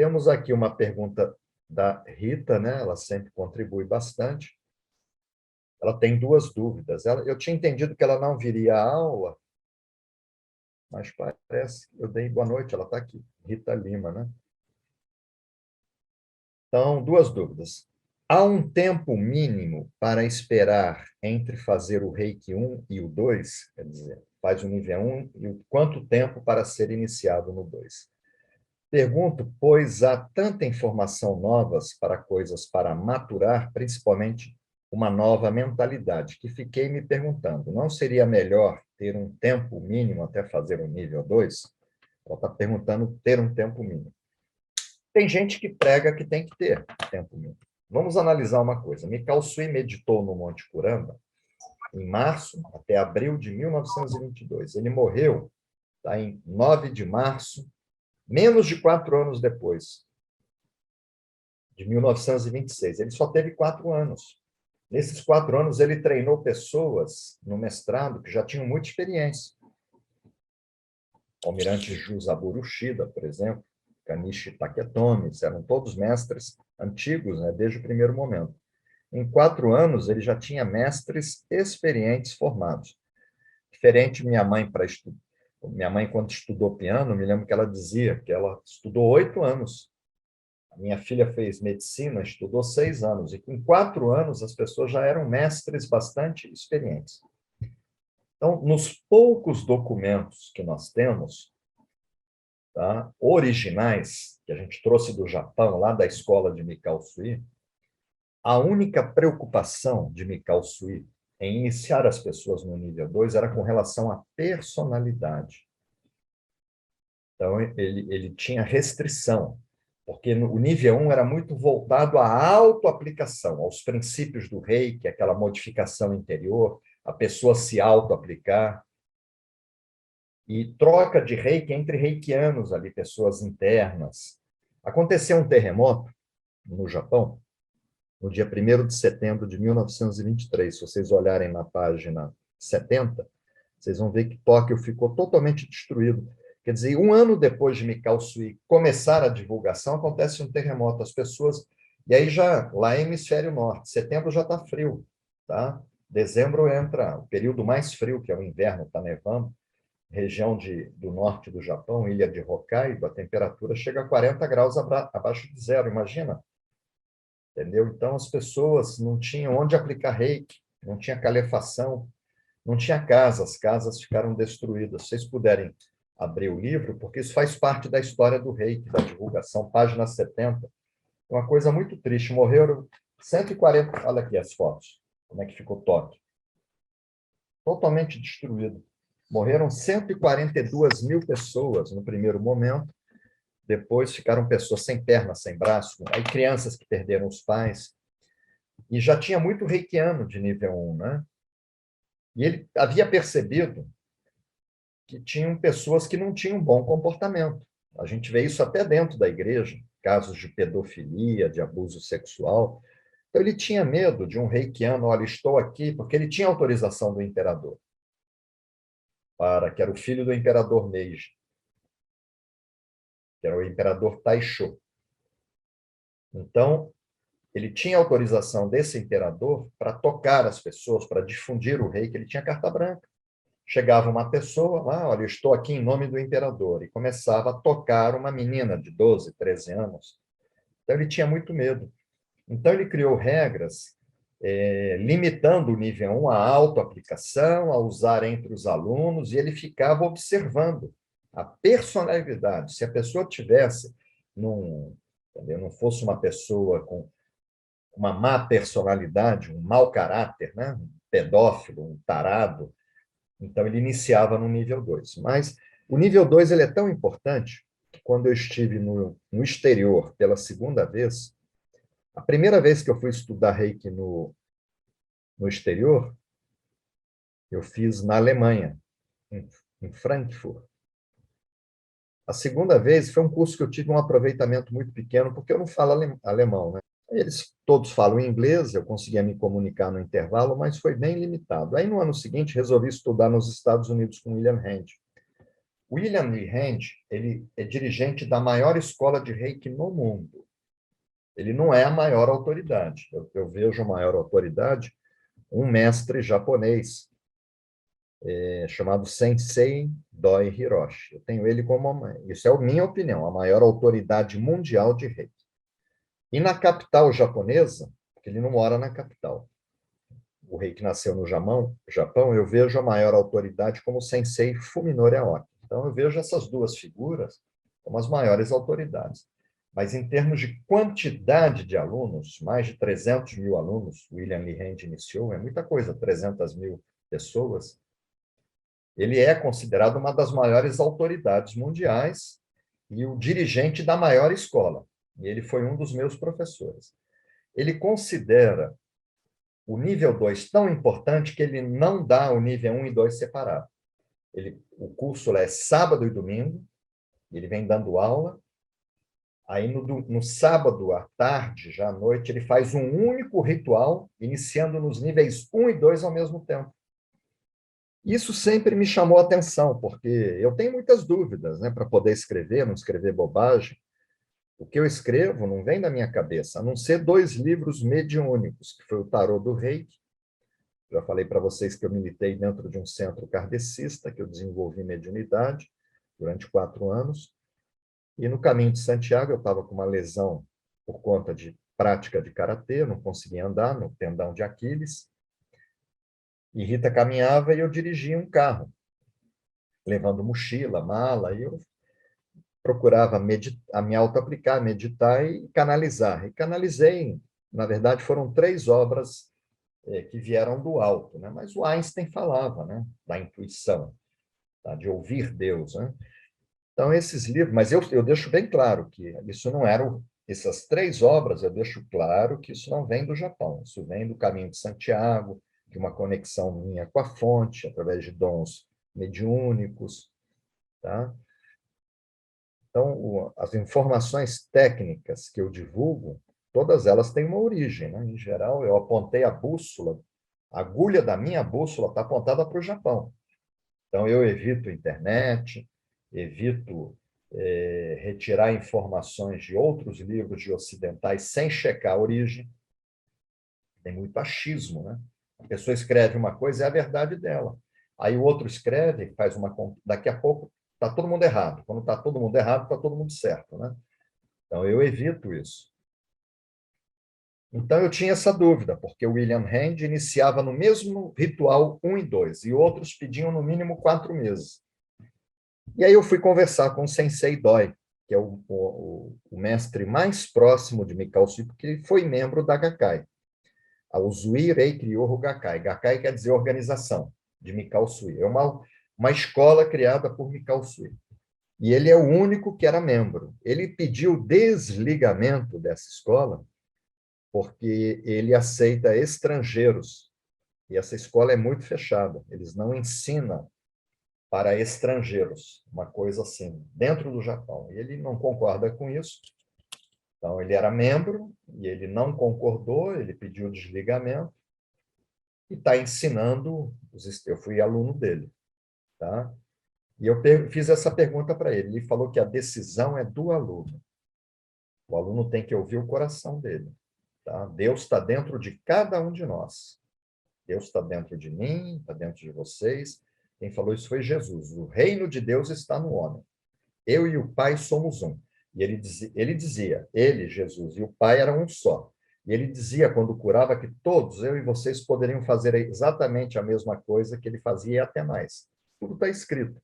Temos aqui uma pergunta da Rita, né? Ela sempre contribui bastante. Ela tem duas dúvidas. Eu tinha entendido que ela não viria à aula, mas parece que eu dei boa noite, ela está aqui. Rita Lima, né? Então, duas dúvidas. Há um tempo mínimo para esperar entre fazer o Reiki 1 e o 2? Quer dizer, faz o nível 1 e quanto tempo para ser iniciado no 2? Pergunto, pois há tanta informação novas para coisas para maturar, principalmente uma nova mentalidade, que fiquei me perguntando, não seria melhor ter um tempo mínimo até fazer o nível 2? Ela está perguntando ter um tempo mínimo. Tem gente que prega que tem que ter tempo mínimo. Vamos analisar uma coisa. Mikao Sui meditou no Monte Kurama em março até abril de 1922. Ele morreu em 9 de março, menos de 4 anos depois, de 1926. Ele só teve 4 anos. Nesses 4 anos, ele treinou pessoas no mestrado que já tinham muita experiência. O almirante Jusaburo Shida, por exemplo, Kanishi Taketomi, eram todos mestres antigos, né, desde o primeiro momento. Em 4 anos, ele já tinha mestres experientes formados. Diferente minha mãe, minha mãe, quando estudou piano, me lembro que ela dizia que ela estudou 8 anos. A minha filha fez medicina, estudou 6 anos, e com 4 anos as pessoas já eram mestres bastante experientes. Então, nos poucos documentos que nós temos, tá, originais, que a gente trouxe do Japão, lá da escola de Mikao Sui, a única preocupação de Mikao Sui em iniciar as pessoas no nível 2 era com relação à personalidade. Então, ele tinha restrição, porque o nível 1 era muito voltado à autoaplicação, aos princípios do Reiki, aquela modificação interior, a pessoa se auto-aplicar, e troca de Reiki entre reikianos ali, pessoas internas. Aconteceu um terremoto no Japão, no dia 1º de setembro de 1923. Se vocês olharem na página 70, vocês vão ver que Tóquio ficou totalmente destruído. Quer dizer, um ano depois de Mikao Sui começar a divulgação, acontece um terremoto. As pessoas... E aí já, lá em hemisfério norte, setembro já está frio, tá? Dezembro entra o período mais frio, que é o inverno, está nevando. Região do norte do Japão, ilha de Hokkaido, a temperatura chega a 40 graus abaixo de zero, imagina. Entendeu? Então, as pessoas não tinham onde aplicar reiki, não tinha calefação, não tinha casa, as casas ficaram destruídas. Se vocês puderem abrir o livro, porque isso faz parte da história do reiki, da divulgação, página 70. Uma coisa muito triste, morreram 140, olha aqui as fotos, como é que ficou Tóquio. Totalmente destruído. Morreram 142 mil pessoas no primeiro momento, depois ficaram pessoas sem perna, sem braço, aí crianças que perderam os pais, e já tinha muito reikiano de nível 1, né? E ele havia percebido que tinham pessoas que não tinham bom comportamento. A gente vê isso até dentro da igreja, casos de pedofilia, de abuso sexual. Então, ele tinha medo de um reikiano, olha, estou aqui, porque ele tinha autorização do imperador, que era o filho do imperador Meiji, que era o imperador Taisho. Então, ele tinha autorização desse imperador para tocar as pessoas, para difundir o rei, que ele tinha carta branca. Chegava uma pessoa lá, olha, eu estou aqui em nome do imperador, e começava a tocar uma menina de 12, 13 anos. Então, ele tinha muito medo. Então, ele criou regras limitando o nível 1 à autoaplicação, a usar entre os alunos, e ele ficava observando a personalidade. Se a pessoa tivesse, não fosse uma pessoa com uma má personalidade, um mau caráter, né? Um pedófilo, um tarado, então ele iniciava no nível 2. Mas o nível 2 ele é tão importante que quando eu estive no exterior pela segunda vez, a primeira vez que eu fui estudar Reiki no exterior, eu fiz na Alemanha, em Frankfurt. A segunda vez foi um curso que eu tive um aproveitamento muito pequeno, porque eu não falo alemão, né? Eles todos falam inglês, eu conseguia me comunicar no intervalo, mas foi bem limitado. Aí, no ano seguinte, resolvi estudar nos Estados Unidos com William Hand. William Lee Hand, ele é dirigente da maior escola de Reiki no mundo. Ele não é a maior autoridade. Eu vejo a maior autoridade um mestre japonês, chamado Sensei Doi Hiroshi. Eu tenho ele como, isso é a minha opinião, a maior autoridade mundial de Reiki. E na capital japonesa, porque ele não mora na capital, o Reiki nasceu no Japão, eu vejo a maior autoridade como o Sensei Fuminori Aoki. Então, eu vejo essas duas figuras como as maiores autoridades. Mas, em termos de quantidade de alunos, mais de 300 mil alunos, William Lee Hand iniciou, é muita coisa, 300 mil pessoas, ele é considerado uma das maiores autoridades mundiais e o dirigente da maior escola. E ele foi um dos meus professores. Ele considera o nível 2 tão importante que ele não dá o nível 1 e 2 separado. O curso é sábado e domingo, ele vem dando aula, aí no sábado à tarde, já à noite, ele faz um único ritual, iniciando nos níveis 1 e 2 ao mesmo tempo. Isso sempre me chamou a atenção, porque eu tenho muitas dúvidas, né, para poder escrever, não escrever bobagem. O que eu escrevo não vem da minha cabeça, a não ser 2 livros mediúnicos, que foi o Tarô do Reiki. Já falei para vocês que eu militei dentro de um centro kardecista, que eu desenvolvi mediunidade durante 4 anos. E no caminho de Santiago, eu estava com uma lesão por conta de prática de karatê, não conseguia andar no tendão de Aquiles. E Rita caminhava e eu dirigia um carro, levando mochila, mala, e eu procurava me auto-aplicar, meditar e canalizar. E canalizei, na verdade, foram 3 obras que vieram do alto, né? Mas o Einstein falava, né, da intuição, tá? De ouvir Deus, né? Então, esses livros, mas eu deixo bem claro que isso não era, essas 3 obras, eu deixo claro que isso não vem do Japão, isso vem do Caminho de Santiago, de uma conexão minha com a fonte, através de dons mediúnicos, tá? Então, as informações técnicas que eu divulgo, todas elas têm uma origem, né? Em geral, eu apontei a bússola, a agulha da minha bússola está apontada para o Japão. Então, eu evito internet, evito retirar informações de outros livros de ocidentais sem checar a origem. Tem muito achismo, né? A pessoa escreve uma coisa, é a verdade dela. Aí o outro escreve, faz uma... Daqui a pouco está todo mundo errado. Quando está todo mundo errado, está todo mundo certo, né? Então, eu evito isso. Então, eu tinha essa dúvida, porque o William Hand iniciava no mesmo ritual 1 e 2, e outros pediam no mínimo 4 meses. E aí eu fui conversar com o Sensei Doi, que é o mestre mais próximo de Mikao Sui, porque ele foi membro da Gakkai. A Uzui Rei Ryoho Gakkai. Gakkai quer dizer organização, de Mikao Sui. É uma escola criada por Mikao Sui. E ele é o único que era membro. Ele pediu desligamento dessa escola porque ele aceita estrangeiros. E essa escola é muito fechada. Eles não ensinam para estrangeiros, uma coisa assim, dentro do Japão. E ele não concorda com isso. Então, ele era membro e ele não concordou, ele pediu desligamento e está ensinando, eu fui aluno dele, tá? E eu fiz essa pergunta para ele, ele falou que a decisão é do aluno. O aluno tem que ouvir o coração dele, tá? Deus está dentro de cada um de nós. Deus está dentro de mim, está dentro de vocês. Quem falou isso foi Jesus. O reino de Deus está no homem. Eu e o Pai somos um. E ele, Jesus, e o Pai eram um só. E ele dizia, quando curava, que todos, eu e vocês, poderiam fazer exatamente a mesma coisa que ele fazia e até mais. Tudo está escrito.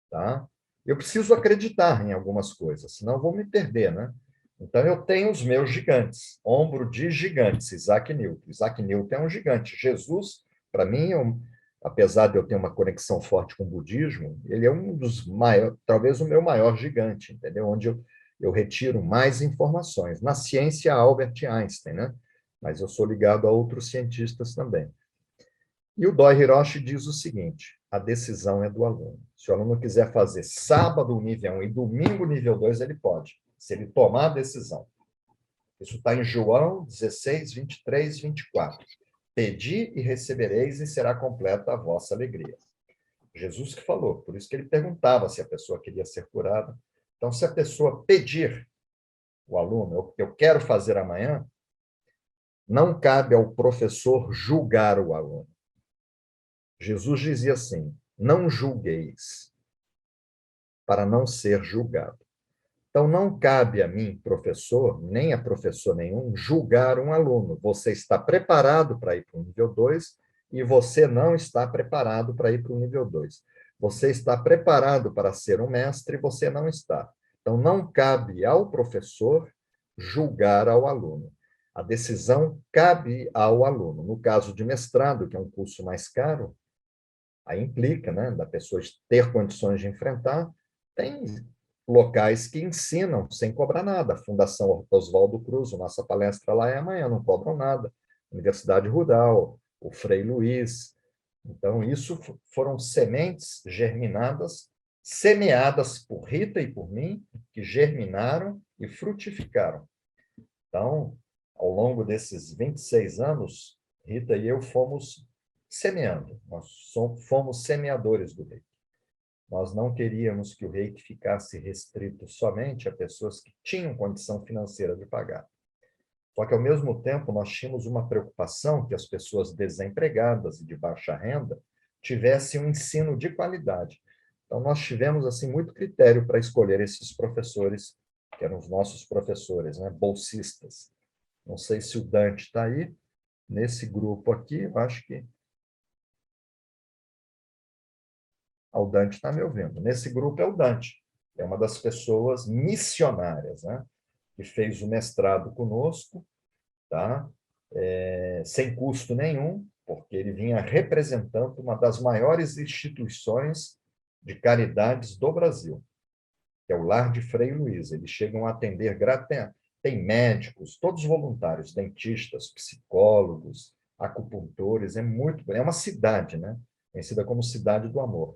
Tá? Eu preciso acreditar em algumas coisas, senão eu vou me perder, né? Então, eu tenho os meus gigantes, ombro de gigantes, Isaac Newton. Isaac Newton é um gigante. Jesus, para mim, apesar de eu ter uma conexão forte com o budismo, ele é um dos maiores, talvez o meu maior gigante, entendeu? Onde eu retiro mais informações. Na ciência, Albert Einstein, né? Mas eu sou ligado a outros cientistas também. E o Doi Hiroshi diz o seguinte, a decisão é do aluno. Se o aluno quiser fazer sábado nível 1 e domingo nível 2, ele pode, se ele tomar a decisão. Isso está em João 16, 23, 24. Pedi e recebereis e será completa a vossa alegria. Jesus que falou, por isso que ele perguntava se a pessoa queria ser curada. Então, se a pessoa pedir o aluno, eu quero fazer amanhã, não cabe ao professor julgar o aluno. Jesus dizia assim: não julgueis, para não ser julgado. Então, não cabe a mim, professor, nem a professor nenhum, julgar um aluno. Você está preparado para ir para o nível 2 e você não está preparado para ir para o nível 2. Você está preparado para ser um mestre e você não está. Então, não cabe ao professor julgar ao aluno. A decisão cabe ao aluno. No caso de mestrado, que é um curso mais caro, aí implica, né, da pessoa ter condições de enfrentar. Tem locais que ensinam sem cobrar nada. A Fundação Oswaldo Cruz, a nossa palestra lá é amanhã, não cobram nada. Universidade Rural, o Frei Luiz. Então, isso foram sementes germinadas, semeadas por Rita e por mim, que germinaram e frutificaram. Então, ao longo desses 26 anos, Rita e eu fomos semeando, nós fomos semeadores do reiki. Nós não queríamos que o reiki ficasse restrito somente a pessoas que tinham condição financeira de pagar. Só que, ao mesmo tempo, nós tínhamos uma preocupação que as pessoas desempregadas e de baixa renda tivessem um ensino de qualidade. Então, nós tivemos assim muito critério para escolher esses professores, que eram os nossos professores, né, bolsistas. Não sei se o Dante está aí, nesse grupo aqui, eu acho que... O Dante está me ouvindo. Nesse grupo é o Dante, é uma das pessoas missionárias, né, que fez o mestrado conosco, tá? Sem custo nenhum, porque ele vinha representando uma das maiores instituições de caridades do Brasil, que é o Lar de Frei Luiz. Eles chegam a atender gratuitamente. Tem médicos, todos voluntários, dentistas, psicólogos, acupuntores, é uma cidade, né? Conhecida como Cidade do Amor.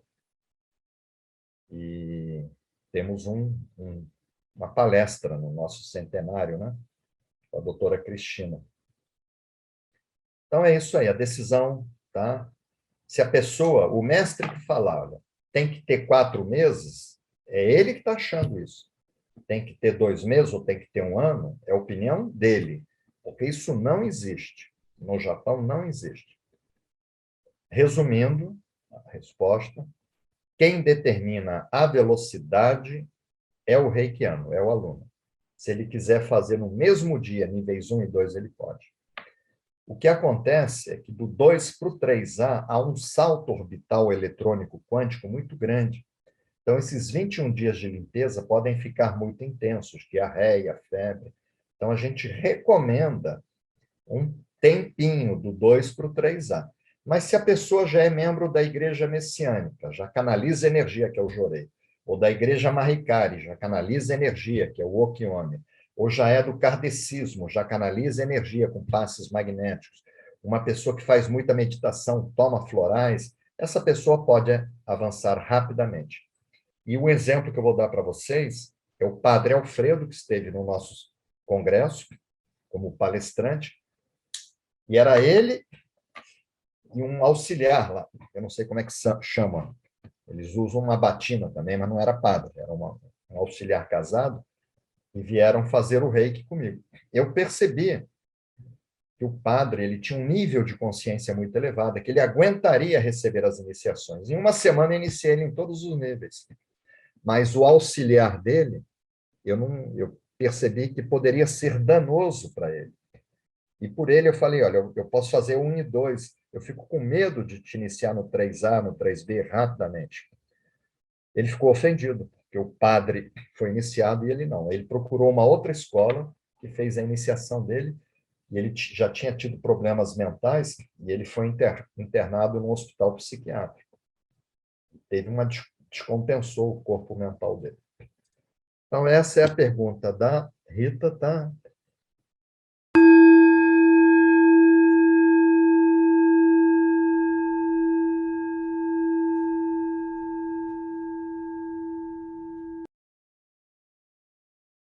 E temos uma palestra no nosso centenário, né? A doutora Cristina. Então, é isso aí, a decisão, tá? Se a pessoa, o mestre que fala, olha, tem que ter 4 meses, é ele que está achando isso. Tem que ter 2 meses ou tem que ter 1 ano, é a opinião dele, porque isso não existe. No Japão não existe. Resumindo a resposta, quem determina a velocidade é o reikiano, é o aluno. Se ele quiser fazer no mesmo dia, níveis 1 e 2, ele pode. O que acontece é que do 2 para o 3A há um salto orbital eletrônico quântico muito grande. Então, esses 21 dias de limpeza podem ficar muito intensos, diarreia, febre. Então, a gente recomenda um tempinho do 2 para o 3A. Mas se a pessoa já é membro da Igreja Messiânica, já canaliza energia, que é o Jorei, ou da Igreja Mahikari, já canaliza energia, que é o Okione, ou já é do kardecismo, já canaliza energia com passes magnéticos, uma pessoa que faz muita meditação, toma florais, essa pessoa pode avançar rapidamente. E o exemplo que eu vou dar para vocês é o padre Alfredo, que esteve no nosso congresso como palestrante, e era ele e um auxiliar lá, eu não sei como é que chama, eles usam uma batina também, mas não era padre, era um auxiliar casado, e vieram fazer o reiki comigo. Eu percebi que o padre ele tinha um nível de consciência muito elevado, que ele aguentaria receber as iniciações. Em 1 semana, eu iniciei ele em todos os níveis. Mas o auxiliar dele, eu percebi que poderia ser danoso para ele. E por ele eu falei, olha, eu posso fazer 1 e 2, eu fico com medo de te iniciar no 3A, no 3B rapidamente. Ele ficou ofendido, porque o padre foi iniciado e ele não. Ele procurou uma outra escola que fez a iniciação dele, e ele já tinha tido problemas mentais, e ele foi internado num hospital psiquiátrico. Teve descompensou o corpo mental dele. Então, essa é a pergunta da Rita, tá?